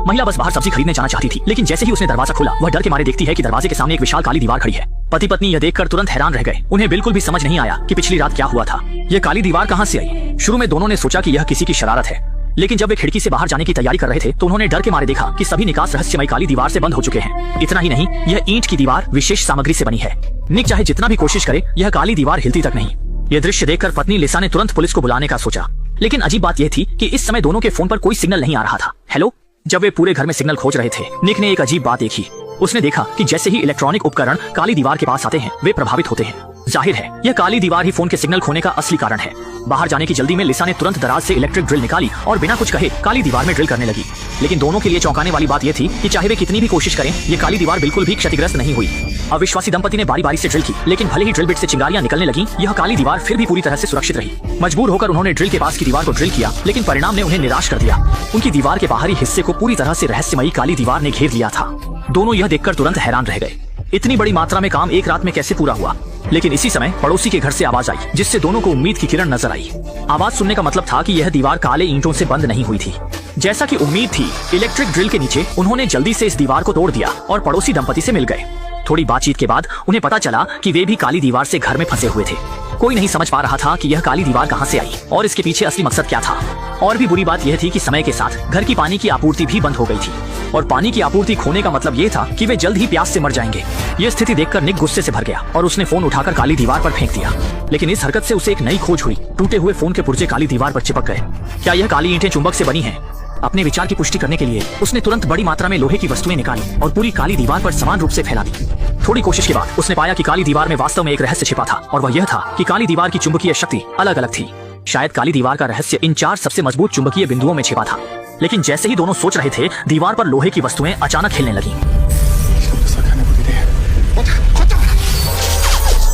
महिला बस बाहर सब्जी खरीदने जाना चाहती थी, लेकिन जैसे ही उसने दरवाजा खोला वह डर के मारे देखती है कि दरवाजे के सामने एक विशाल काली दीवार खड़ी है। पति पत्नी यह देखकर तुरंत हैरान रह गए। उन्हें बिल्कुल भी समझ नहीं आया कि पिछली रात क्या हुआ था। यह काली दीवार कहां से आई। शुरू में दोनों ने सोचा कि यह किसी की शरारत है, लेकिन जब वे खिड़की से बाहर जाने की तैयारी कर रहे थे तो उन्होंने डर के मारे देखा कि सभी निकास रहस्यमय काली दीवार से बंद हो चुके हैं। इतना ही नहीं, यह ईंट की दीवार विशेष सामग्री से बनी है। निक चाहे जितना भी कोशिश करे, यह काली दीवार हिलती तक नहीं। यह दृश्य देखकर पत्नी लिसा ने तुरंत पुलिस को बुलाने का सोचा, लेकिन अजीब बात यह थी कि इस समय दोनों के फोन पर कोई सिग्नल नहीं आ रहा था। हेलो। जब वे पूरे घर में सिग्नल खोज रहे थे, निक ने एक अजीब बात देखी। उसने देखा कि जैसे ही इलेक्ट्रॉनिक उपकरण काली दीवार के पास आते हैं वे प्रभावित होते हैं। जाहिर है यह काली दीवार ही फोन के सिग्नल खोने का असली कारण है। बाहर जाने की जल्दी में लिसा ने तुरंत दराज से इलेक्ट्रिक ड्रिल निकाली और बिना कुछ कहे काली दीवार में ड्रिल करने लगी। लेकिन दोनों के लिए चौंकाने वाली बात यह थी कि चाहे वे कितनी भी कोशिश करें, ये काली दीवार बिल्कुल भी क्षतिग्रस्त नहीं हुई। अविश्वासी दंपति ने बारी बारी से ड्रिल की, लेकिन भले ही ड्रिल बिट से चिंगारियां निकलने लगी, यह काली दीवार फिर भी पूरी तरह से सुरक्षित रही। मजबूर होकर उन्होंने ड्रिल के पास की दीवार को ड्रिल किया, लेकिन परिणाम ने उन्हें निराश कर दिया। उनकी दीवार के बाहरी हिस्से को पूरी तरह से रहस्यमयी काली दीवार ने घेर लिया था। दोनों यह देखकर तुरंत हैरान रह गए। इतनी बड़ी मात्रा में काम एक रात में कैसे पूरा हुआ। लेकिन इसी समय पड़ोसी के घर से आवाज आई, जिससे दोनों को उम्मीद की किरण नजर आई। आवाज सुनने का मतलब था कि यह दीवार काले ईंटों से बंद नहीं हुई थी। जैसा कि उम्मीद थी, इलेक्ट्रिक ड्रिल के नीचे उन्होंने जल्दी से इस दीवार को तोड़ दिया और पड़ोसी दंपति से मिल गए। थोड़ी बातचीत के बाद उन्हें पता चला कि वे भी काली दीवार से घर में फंसे हुए थे। कोई नहीं समझ पा रहा था कि यह काली दीवार कहां से आई और इसके पीछे असली मकसद क्या था। और भी बुरी बात यह थी कि समय के साथ घर की पानी की आपूर्ति भी बंद हो गई थी, और पानी की आपूर्ति खोने का मतलब ये था कि वे जल्द ही प्यास से मर जाएंगे। यह स्थिति देखकर निक गुस्से से भर गया और उसने फोन उठाकर काली दीवार पर फेंक दिया। लेकिन इस हरकत से उसे एक नई खोज हुई। टूटे हुए फोन के पुर्जे काली दीवार पर चिपक गए। क्या यह काली ईंटें चुंबक से बनी हैं? अपने विचार की पुष्टि करने के लिए उसने तुरंत बड़ी मात्रा में लोहे की वस्तुएं निकाली और पूरी काली दीवार पर समान रूप से फैला दी। थोड़ी कोशिश के बाद उसने पाया कि काली दीवार में वास्तव में एक रहस्य छिपा था, और वह यह था कि काली दीवार की चुंबकीय शक्ति अलग अलग थी। शायद काली दीवार का रहस्य इन 4 सबसे मजबूत चुंबकीय बिंदुओं में छिपा था। लेकिन जैसे ही दोनों सोच रहे थे, दीवार पर लोहे की वस्तुएं अचानक हिलने लगीं।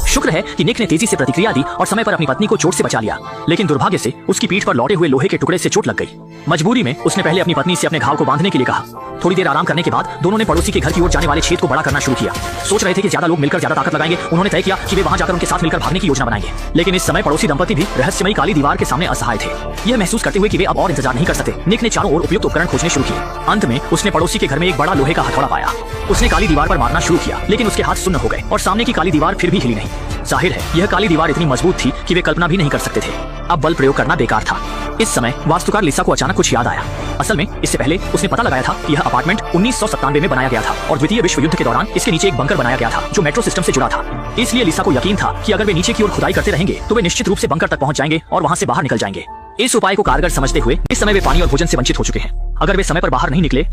शुक्र है कि निक ने तेजी से प्रतिक्रिया दी और समय पर अपनी पत्नी को चोट से बचा लिया, लेकिन दुर्भाग्य से उसकी पीठ पर लौटे हुए लोहे के टुकड़े से चोट लग गई। मजबूरी में उसने पहले अपनी पत्नी से अपने घाव को बांधने के लिए कहा। थोड़ी देर आराम करने के बाद दोनों ने पड़ोसी के घर की ओर जाने वाले छेद को बड़ा करना शुरू किया। सोच रहे थे कि ज्यादा लोग मिलकर ज्यादा ताकत लगाएंगे। उन्होंने तय किया कि वे वहां जाकर उनके साथ मिलकर भागने की योजना बनाएंगे। लेकिन इस समय पड़ोसी दंपति भी रहस्यमयी काली दीवार के सामने असहाय थे। यह महसूस करते हुए कि वे अब और इंतजार नहीं कर सकते, निक ने चारों ओर उपयुक्त उपकरण खोजने शुरू किए। अंत में उसने पड़ोसी के घर में एक बड़ा लोहे का हथौड़ा पाया। उसने काली दीवार पर मारना शुरू किया, लेकिन उसके हाथ सुन्न हो गए और सामने की काली दीवार फिर भी हिली नहीं। जाहिर है यह काली दीवार इतनी मजबूत थी कि वे कल्पना भी नहीं कर सकते थे। अब बल प्रयोग करना बेकार था। इस समय वास्तुकार लिसा को अचानक कुछ याद आया। असल में इससे पहले उसने पता लगाया था कि यह अपार्टमेंट 1997 में बनाया गया था और द्वितीय विश्व युद्ध के दौरान इसके नीचे एक बंकर बनाया गया था जो मेट्रो सिस्टम से जुड़ा था। इसलिए लिसा को यकीन था कि अगर वे नीचे की ओर खुदाई करते रहेंगे तो वे निश्चित रूप से बंकर तक पहुंच जाएंगे और वहां से बाहर निकल जाएंगे। इस उपाय को कारगर समझते हुए इस समय वे पानी और भोजन से वंचित हो चुके हैं। अगर वे समय पर बाहर नहीं निकले